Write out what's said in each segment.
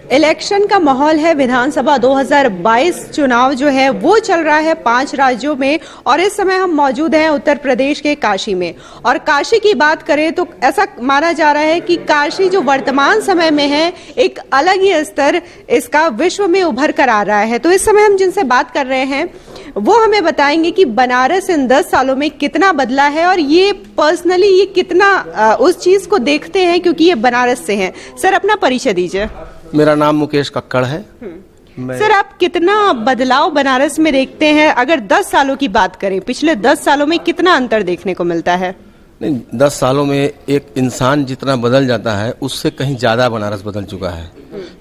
Election का माहौल है। विधानसभा 2022 चुनाव जो है वो चल रहा है 5 राज्यों में और इस समय हम मौजूद हैं उत्तर प्रदेश के काशी में। और काशी की बात करें तो ऐसा माना जा रहा है कि काशी जो वर्तमान समय में है एक अलग ही स्तर इसका विश्व में उभर कर आ रहा है। तो इस समय हम जिनसे बात कर रहे हैं वो हमें बताएंगे कि बनारस इन 10 सालों में कितना बदला है और ये पर्सनली ये कितना उस चीज को देखते हैं क्योंकि ये बनारस से हैं। सर, अपना परिचय दीजिए। मेरा नाम मुकेश कक्कड़ है। सर, आप कितना बदलाव बनारस में देखते हैं? अगर 10 सालों की बात करें, पिछले 10 सालों में कितना अंतर देखने को मिलता है? नहीं, 10 सालों में एक इंसान जितना बदल जाता है उससे कहीं ज्यादा बनारस बदल चुका है।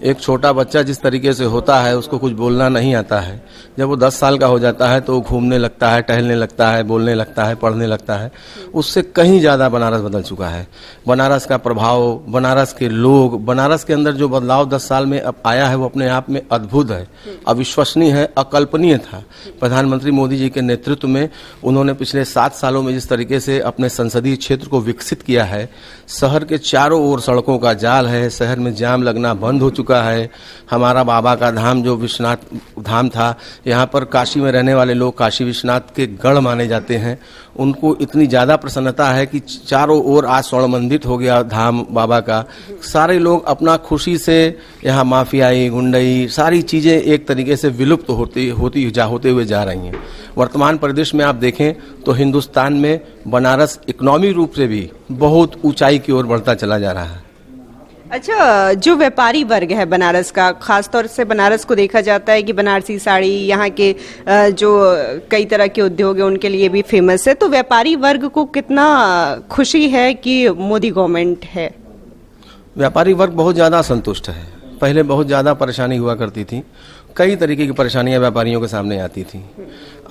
एक छोटा बच्चा जिस तरीके से होता है उसको कुछ बोलना नहीं आता है, जब वो 10 साल का हो जाता है तो वो घूमने लगता है, टहलने लगता है, बोलने लगता है, पढ़ने लगता है। उससे कहीं ज्यादा बनारस बदल चुका है। बनारस का प्रभाव, बनारस के लोग, बनारस के अंदर जो बदलाव 10 साल में अब आया है वो अपने आप में अद्भुत है, अविश्वसनीय है, अकल्पनीय था। प्रधानमंत्री मोदी जी के नेतृत्व में उन्होंने पिछले 7 सालों में जिस तरीके से अपने संसदीय क्षेत्र को विकसित किया है, शहर के चारों ओर सड़कों का जाल है, शहर में जाम लगना बंद हो चुका है। हमारा बाबा का धाम जो विश्वनाथ धाम था, यहाँ पर काशी में रहने वाले लोग काशी विश्वनाथ के गढ़ माने जाते हैं। उनको इतनी ज्यादा प्रसन्नता है कि चारों ओर आज स्वर्ण मंदिर हो गया धाम बाबा का। सारे लोग अपना खुशी से यहाँ माफियाई, गुंडई, सारी चीजें एक तरीके से विलुप्त होते हुए जा रही हैं। वर्तमान परिदृश्य में आप देखें तो हिंदुस्तान में बनारस इकोनॉमी रूप से भी बहुत ऊंचाई की ओर बढ़ता चला जा रहा है। अच्छा, जो व्यापारी वर्ग है बनारस का, खासतौर से बनारस को देखा जाता है कि बनारसी साड़ी यहाँ के जो कई तरह के उद्योग है उनके लिए भी फेमस है। तो व्यापारी वर्ग को कितना खुशी है कि मोदी गवर्नमेंट है? व्यापारी वर्ग बहुत ज्यादा संतुष्ट है। पहले बहुत ज्यादा परेशानी हुआ करती थी, कई तरीके की परेशानियां व्यापारियों के सामने आती थी।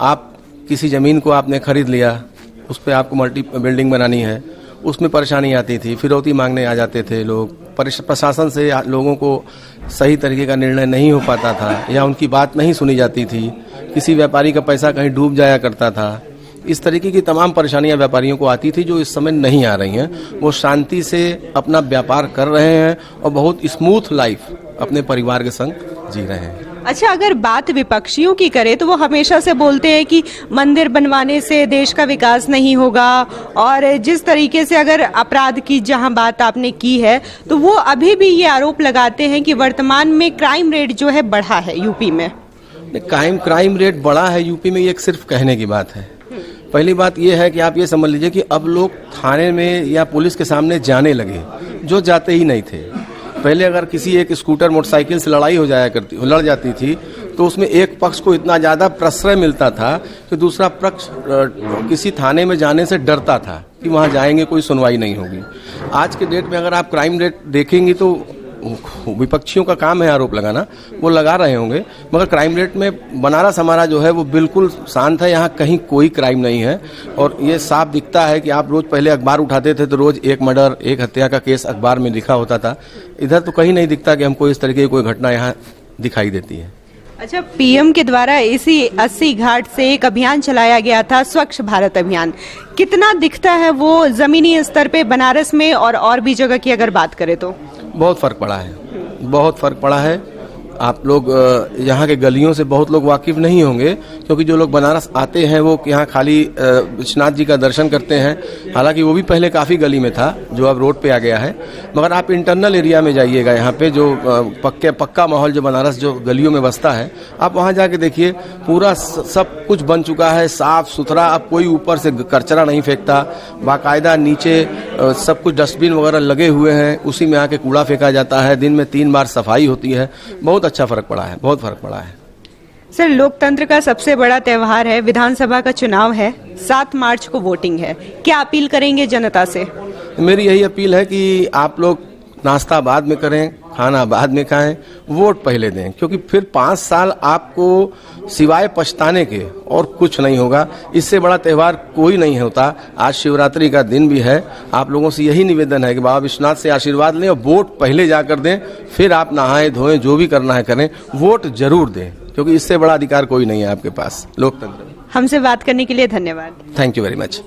आप किसी जमीन को आपने खरीद लिया, उस पर आपको मल्टी बिल्डिंग बनानी है, उसमें परेशानी आती थी, फिरौती मांगने आ जाते थे लोग। प्रशासन से लोगों को सही तरीके का निर्णय नहीं हो पाता था या उनकी बात नहीं सुनी जाती थी। किसी व्यापारी का पैसा कहीं डूब जाया करता था। इस तरीके की तमाम परेशानियां व्यापारियों को आती थी जो इस समय नहीं आ रही हैं। वो शांति से अपना व्यापार कर रहे हैं और बहुत स्मूथ लाइफ अपने परिवार के संग जी रहे हैं। अच्छा, अगर बात विपक्षियों की करें तो वो हमेशा से बोलते हैं कि मंदिर बनवाने से देश का विकास नहीं होगा और जिस तरीके से अगर अपराध की जहां बात आपने की है तो वो अभी भी ये आरोप लगाते हैं कि वर्तमान में क्राइम रेट जो है बढ़ा है यूपी में। क्राइम रेट बढ़ा है यूपी में, ये एक सिर्फ कहने की बात है। पहली बात यह है कि आप ये समझ लीजिए कि अब लोग थाने में या पुलिस के सामने जाने लगे जो जाते ही नहीं थे। पहले अगर किसी एक स्कूटर मोटरसाइकिल से लड़ जाती थी तो उसमें एक पक्ष को इतना ज्यादा प्रश्रय मिलता था कि दूसरा पक्ष किसी थाने में जाने से डरता था कि वहां जाएंगे कोई सुनवाई नहीं होगी। आज के डेट में अगर आप क्राइम रेट देखेंगे तो विपक्षियों का काम है आरोप लगाना, वो लगा रहे होंगे, मगर क्राइम रेट में बनारस हमारा जो है वो बिल्कुल शांत है। यहाँ कहीं कोई क्राइम नहीं है और ये साफ दिखता है कि आप रोज पहले अखबार उठाते थे तो रोज एक मर्डर, एक हत्या का केस अखबार में लिखा होता था। इधर तो कहीं नहीं दिखता कि हमको इस तरीके की कोई घटना यहाँ दिखाई देती है। अच्छा, पीएम के द्वारा इसी 80 घाट से एक अभियान चलाया गया था, स्वच्छ भारत अभियान। कितना दिखता है वो जमीनी स्तर पे बनारस में और भी जगह की अगर बात करें तो? बहुत फर्क पड़ा है, बहुत फर्क पड़ा है। आप लोग यहाँ के गलियों से बहुत लोग वाकिफ नहीं होंगे क्योंकि जो लोग बनारस आते हैं वो यहाँ खाली विश्वनाथ जी का दर्शन करते हैं। हालांकि वो भी पहले काफ़ी गली में था जो अब रोड पे आ गया है, मगर आप इंटरनल एरिया में जाइएगा, यहाँ पे जो पक्का माहौल जो बनारस जो गलियों में बसता है, आप वहाँ जाके देखिए पूरा सब कुछ बन चुका है, साफ सुथरा। अब कोई ऊपर से कचरा नहीं फेंकता, बाकायदा नीचे सब कुछ डस्टबिन वगैरह लगे हुए हैं, उसी में आके कूड़ा फेंका जाता है। दिन में 3 बार सफाई होती है। बहुत अच्छा फर्क पड़ा है, बहुत फर्क पड़ा है। सर, लोकतंत्र का सबसे बड़ा त्योहार है, विधानसभा का चुनाव है, 7 मार्च को वोटिंग है। क्या अपील करेंगे जनता से? मेरी यही अपील है कि आप लोग नाश्ता बाद में करें, खाना बाद में खाएं, वोट पहले दें, क्योंकि फिर 5 साल आपको सिवाय पछताने के और कुछ नहीं होगा। इससे बड़ा त्योहार कोई नहीं होता। आज शिवरात्रि का दिन भी है। आप लोगों से यही निवेदन है कि बाबा विश्वनाथ से आशीर्वाद लें और वोट पहले जाकर दें, फिर आप नहाएं धोएं जो भी करना है करें, वोट जरूर दें, क्योंकि इससे बड़ा अधिकार कोई नहीं है आपके पास लोकतंत्र में। हमसे बात करने के लिए धन्यवाद। Thank you very much.